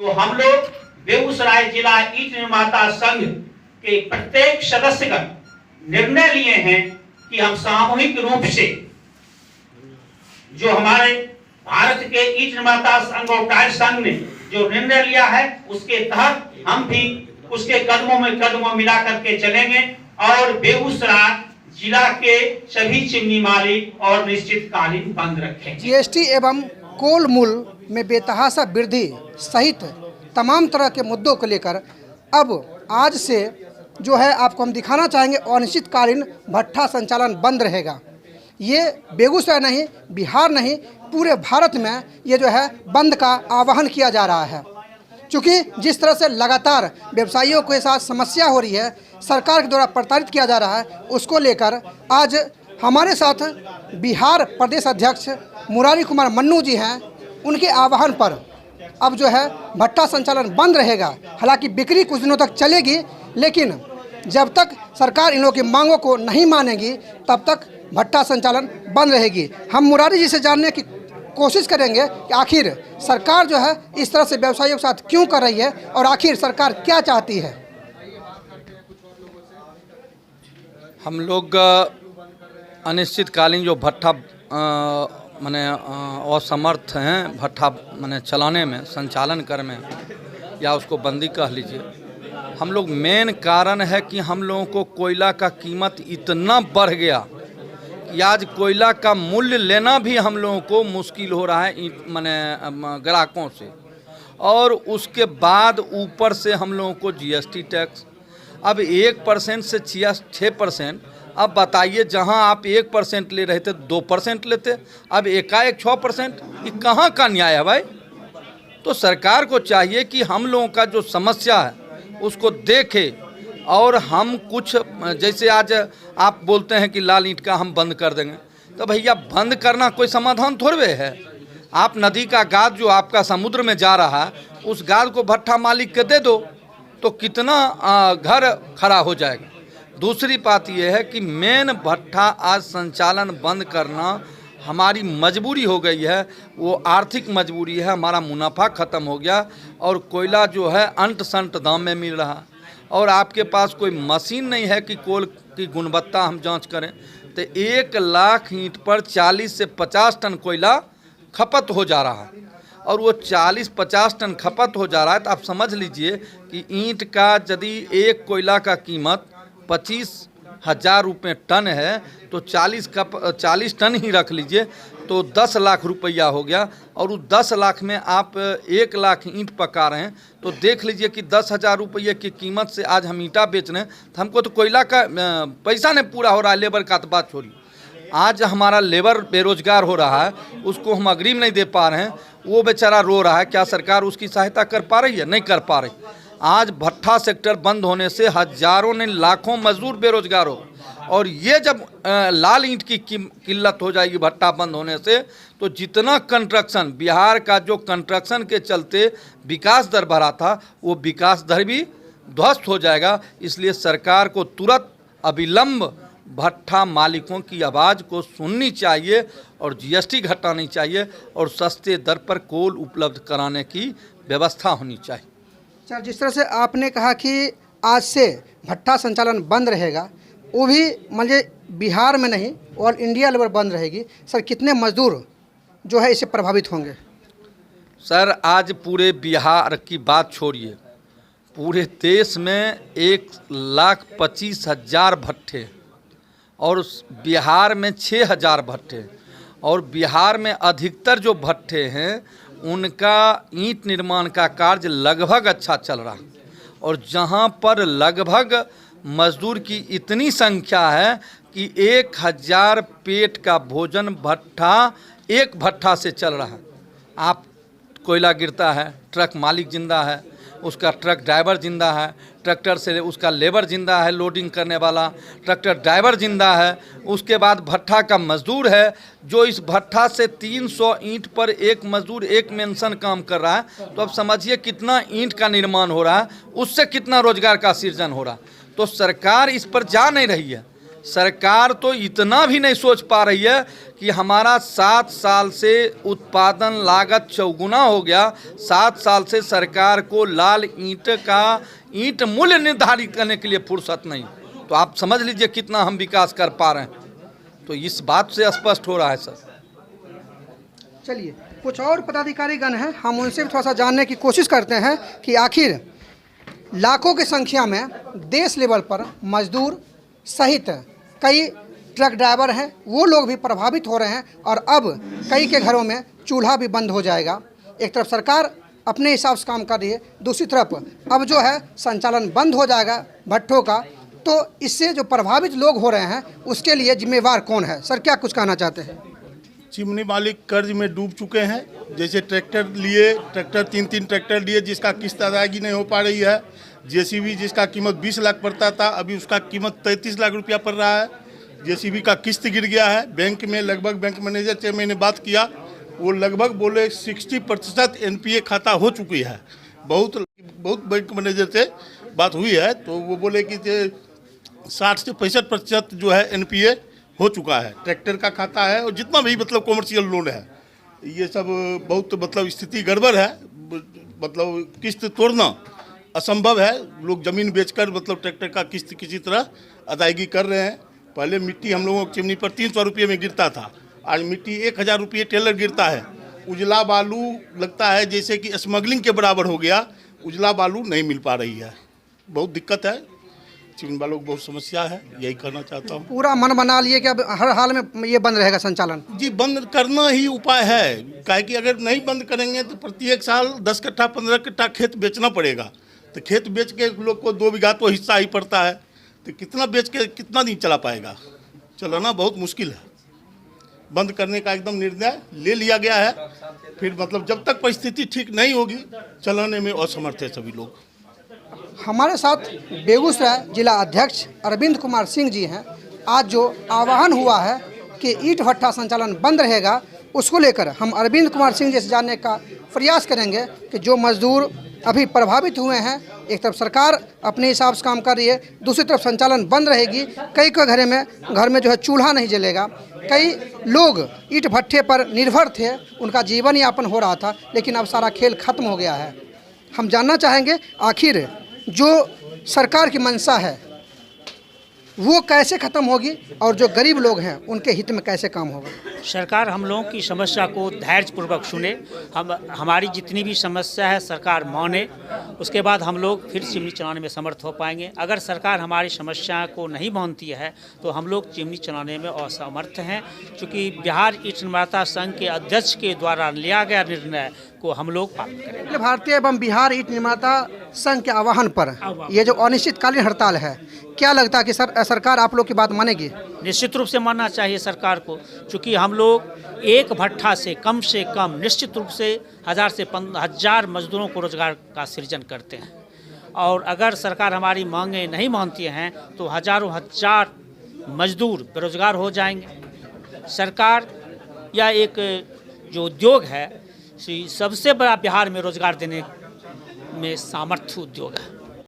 तो हम लोग बेगूसराय जिला ईंट निर्माता संघ के प्रत्येक सदस्यगण निर्णय लिए हैं कि हम सामूहिक रूप से जो हमारे भारत के ईंट निर्माता संघ और टाइल संघ ने जो निर्णय लिया है उसके तहत हम भी उसके कदमों में कदमों मिला करके चलेंगे और बेगूसराय जिला के सभी चिमनी मालिक और निश्चितकालीन बंद रखेंगे। जीएसटी एवं कोल मूल्य में बेतहाशा वृद्धि सहित तमाम तरह के मुद्दों को लेकर अब आज से जो है आपको हम दिखाना चाहेंगे अनिश्चितकालीन भट्ठा संचालन बंद रहेगा। ये बेगूसराय नहीं, बिहार नहीं, पूरे भारत में ये जो है बंद का आह्वान किया जा रहा है। चूँकि जिस तरह से लगातार व्यवसायियों के साथ समस्या हो रही है, सरकार के द्वारा प्रताड़ित किया जा रहा है, उसको लेकर आज हमारे साथ बिहार प्रदेश अध्यक्ष मुरारी कुमार मन्नू जी हैं। उनके आह्वान पर अब जो है भट्ठा संचालन बंद रहेगा। हालांकि बिक्री कुछ दिनों तक चलेगी, लेकिन जब तक सरकार इन लोगों की मांगों को नहीं मानेगी तब तक भट्ठा संचालन बंद रहेगी। हम मुरारी जी से जानने की कोशिश करेंगे कि आखिर सरकार जो है इस तरह से व्यवसायियों के साथ क्यों कर रही है और आखिर सरकार क्या चाहती है। हम लोग अनिश्चितकालीन जो भट्ठा माने असमर्थ हैं भट्ठा माने चलाने में, संचालन कर में, या उसको बंदी कह लीजिए। हम लोग मेन कारण है कि हम लोगों को कोयला का कीमत इतना बढ़ गया कि आज कोयला का मूल्य लेना भी हम लोगों को मुश्किल हो रहा है माने ग्राहकों से। और उसके बाद ऊपर से हम लोगों को जीएसटी टैक्स अब 1% से 6%। अब बताइए, जहां आप 1% ले रहे थे 2% लेते, अब एकाएक 6%। ये कहाँ का न्याय है भाई? तो सरकार को चाहिए कि हम लोगों का जो समस्या है उसको देखे और हम कुछ, जैसे आज आप बोलते हैं कि लाल ईंट का हम बंद कर देंगे, तो भैया बंद करना कोई समाधान थोड़े है। आप नदी का गाद जो आपका समुद्र में जा रहा है उस गाद को भट्ठा मालिक के दे दो तो कितना घर खड़ा हो जाएगा। दूसरी बात यह है कि मेन भट्ठा आज संचालन बंद करना हमारी मजबूरी हो गई है। वो आर्थिक मजबूरी है, हमारा मुनाफा ख़त्म हो गया और कोयला जो है अंट संट दाम में मिल रहा और आपके पास कोई मशीन नहीं है कि कोल की गुणवत्ता हम जांच करें। तो 1 लाख ईंट पर 40 से 50 टन कोयला खपत हो जा रहा है और वो 40-50 टन खपत हो जा रहा है। तो आप समझ लीजिए कि ईंट का यदि एक कोयला का कीमत 25,000 रुपये टन है तो 40 टन ही रख लीजिए तो 10 लाख रुपया हो गया। और उस 10 लाख में आप 1 लाख ईंट पका रहे हैं तो देख लीजिए कि 10,000 रुपये की कीमत से आज हम ईंटा बेच रहे हैं तो हमको तो कोयला का पैसा नहीं पूरा हो रहा है। लेबर का तो बात छोड़िए, आज हमारा लेबर बेरोजगार हो रहा है, उसको हम अग्रिम नहीं दे पा रहे हैं, वो बेचारा रो रहा है। क्या सरकार उसकी सहायता कर पा रही है? नहीं कर पा रही। आज भट्ठा सेक्टर बंद होने से हजारों ने लाखों मजदूर बेरोजगार हो और ये जब लाल ईंट की किल्लत हो जाएगी भट्ठा बंद होने से तो जितना कंस्ट्रक्शन बिहार का जो कंस्ट्रक्शन के चलते विकास दर बढ़ा था वो विकास दर भी ध्वस्त हो जाएगा। इसलिए सरकार को तुरंत अविलंब भट्ठा मालिकों की आवाज़ को सुननी चाहिए और जीएसटी घटानी चाहिए और सस्ते दर पर कोल उपलब्ध कराने की व्यवस्था होनी चाहिए। सर, जिस तरह से आपने कहा कि आज से भट्ठा संचालन बंद रहेगा, वो भी मतलब बिहार में नहीं ऑल इंडिया लेवल बंद रहेगी, सर कितने मजदूर जो है इससे प्रभावित होंगे? सर, आज पूरे बिहार की बात छोड़िए, पूरे देश में 1,25,000 भट्ठे और बिहार में 6,000 भट्ठे और बिहार में अधिकतर जो भट्ठे हैं उनका ईंट निर्माण का कार्य लगभग अच्छा चल रहा और जहां पर लगभग मजदूर की इतनी संख्या है कि 1,000 पेट का भोजन भट्ठा एक भट्ठा से चल रहा है। आप कोयला गिरता है, ट्रक मालिक जिंदा है, उसका ट्रक ड्राइवर जिंदा है, ट्रैक्टर से उसका लेबर जिंदा है, लोडिंग करने वाला ट्रैक्टर ड्राइवर जिंदा है, उसके बाद भट्ठा का मजदूर है जो इस भट्ठा से 300 ईंट पर एक मजदूर एक मेंशन काम कर रहा है। तो अब समझिए कितना ईंट का निर्माण हो रहा है, उससे कितना रोजगार का सृजन हो रहा है। तो सरकार इस पर जा नहीं रही है। सरकार तो इतना भी नहीं सोच पा रही है कि हमारा 7 साल से उत्पादन लागत चौगुना हो गया। 7 साल से सरकार को लाल ईंट मूल्य निर्धारित करने के लिए फुर्सत नहीं। तो आप समझ लीजिए कितना हम विकास कर पा रहे हैं। तो इस बात से स्पष्ट हो रहा है सर। चलिए, कुछ और पदाधिकारीगण हैं, हम उनसे भी थोड़ा सा जानने की कोशिश करते हैं कि आखिर लाखों की संख्या में देश लेवल पर मजदूर सहित कई ट्रक ड्राइवर हैं, वो लोग भी प्रभावित हो रहे हैं और अब कई के घरों में चूल्हा भी बंद हो जाएगा। एक तरफ सरकार अपने हिसाब से काम कर रही है, दूसरी तरफ अब जो है संचालन बंद हो जाएगा भट्ठों का। तो इससे जो प्रभावित लोग हो रहे हैं उसके लिए जिम्मेवार कौन है? सर, क्या कुछ कहना चाहते हैं? चिमनी मालिक कर्ज में डूब चुके हैं। जैसे ट्रैक्टर लिए, ट्रैक्टर 3 ट्रैक्टर लिए जिसका किस्त अदायगी नहीं हो पा रही है। जेसीबी जिसका कीमत 20 लाख पड़ता था, अभी उसका कीमत 33 लाख रुपया पड़ रहा है। जेसीबी का किस्त गिर गया है। बैंक में लगभग, बैंक मैनेजर से मैंने बात किया, वो लगभग बोले 60% NPA खाता हो चुकी है। बहुत बैंक मैनेजर से बात हुई है तो वो बोले कि 60 से 65% जो है NPA हो चुका है। ट्रैक्टर का खाता है और जितना भी मतलब कॉमर्शियल लोन है, ये सब बहुत मतलब स्थिति गड़बड़ है। मतलब किस्त तोड़ना असंभव है। लोग ज़मीन बेचकर मतलब ट्रैक्टर का किस्त किसी तरह अदायगी कर रहे हैं। पहले मिट्टी हम लोगों की चिमनी पर 300 रुपये में गिरता था, आज मिट्टी 1000 रुपये टेलर गिरता है। उजला बालू लगता है जैसे कि स्मगलिंग के बराबर हो गया। उजला बालू नहीं मिल पा रही है, बहुत दिक्कत है। चिमनी वालों को बहुत समस्या है, यही करना चाहता हूँ। पूरा मन बना लिए कि अब हर हाल में ये बंद रहेगा संचालन? जी, बंद करना ही उपाय है। काहे कि अगर नहीं बंद करेंगे तो प्रत्येक साल 10 कट्ठा 15 कट्ठा खेत बेचना पड़ेगा। तो खेत बेच के लोग को 2 बीघा तो हिस्सा ही पड़ता है, तो कितना बेच के कितना दिन चला पाएगा? चलाना बहुत मुश्किल है। बंद करने का एकदम निर्णय ले लिया गया है। फिर मतलब जब तक परिस्थिति ठीक नहीं होगी, चलाने में असमर्थ है सभी लोग। हमारे साथ बेगूसराय जिला अध्यक्ष अरविंद कुमार सिंह जी हैं। आज जो आह्वान हुआ है कि ईंट भट्ठा संचालन बंद रहेगा, उसको लेकर हम अरविंद कुमार सिंह जी से जानने का प्रयास करेंगे कि जो मजदूर अभी प्रभावित हुए हैं, एक तरफ सरकार अपने हिसाब से काम कर रही है, दूसरी तरफ संचालन बंद रहेगी। कई के घर में जो है चूल्हा नहीं जलेगा। कई लोग ईंट भट्ठे पर निर्भर थे, उनका जीवन यापन हो रहा था, लेकिन अब सारा खेल खत्म हो गया है। हम जानना चाहेंगे आखिर जो सरकार की मंशा है वो कैसे ख़त्म होगी और जो गरीब लोग हैं उनके हित में कैसे काम होगा। सरकार हम लोगों की समस्या को धैर्यपूर्वक सुने, हमारी जितनी भी समस्या है सरकार माने, उसके बाद हम लोग फिर चिमनी चलाने में समर्थ हो पाएंगे। अगर सरकार हमारी समस्या को नहीं मानती है तो हम लोग चिमनी चलाने में असमर्थ हैं, क्योंकि बिहार ईंट निर्माता संघ के अध्यक्ष के द्वारा लिया गया निर्णय को हम लोग पालन करेंगे। भारतीय एवं बिहार ईंट निर्माता संघ के आह्वान पर ये जो अनिश्चितकालीन हड़ताल है, क्या लगता है कि सरकार आप लोग की बात मानेगी? निश्चित रूप से मानना चाहिए सरकार को, क्योंकि हम लोग एक भट्ठा से कम निश्चित रूप से 1000 से 1000 मजदूरों को रोजगार का सृजन करते हैं। और अगर सरकार हमारी मांगें नहीं मानती हैं तो हजारों हजार मजदूर बेरोजगार हो जाएंगे। सरकार या एक जो उद्योग है सबसे बड़ा बिहार में रोजगार देने में सामर्थ्य उद्योग है।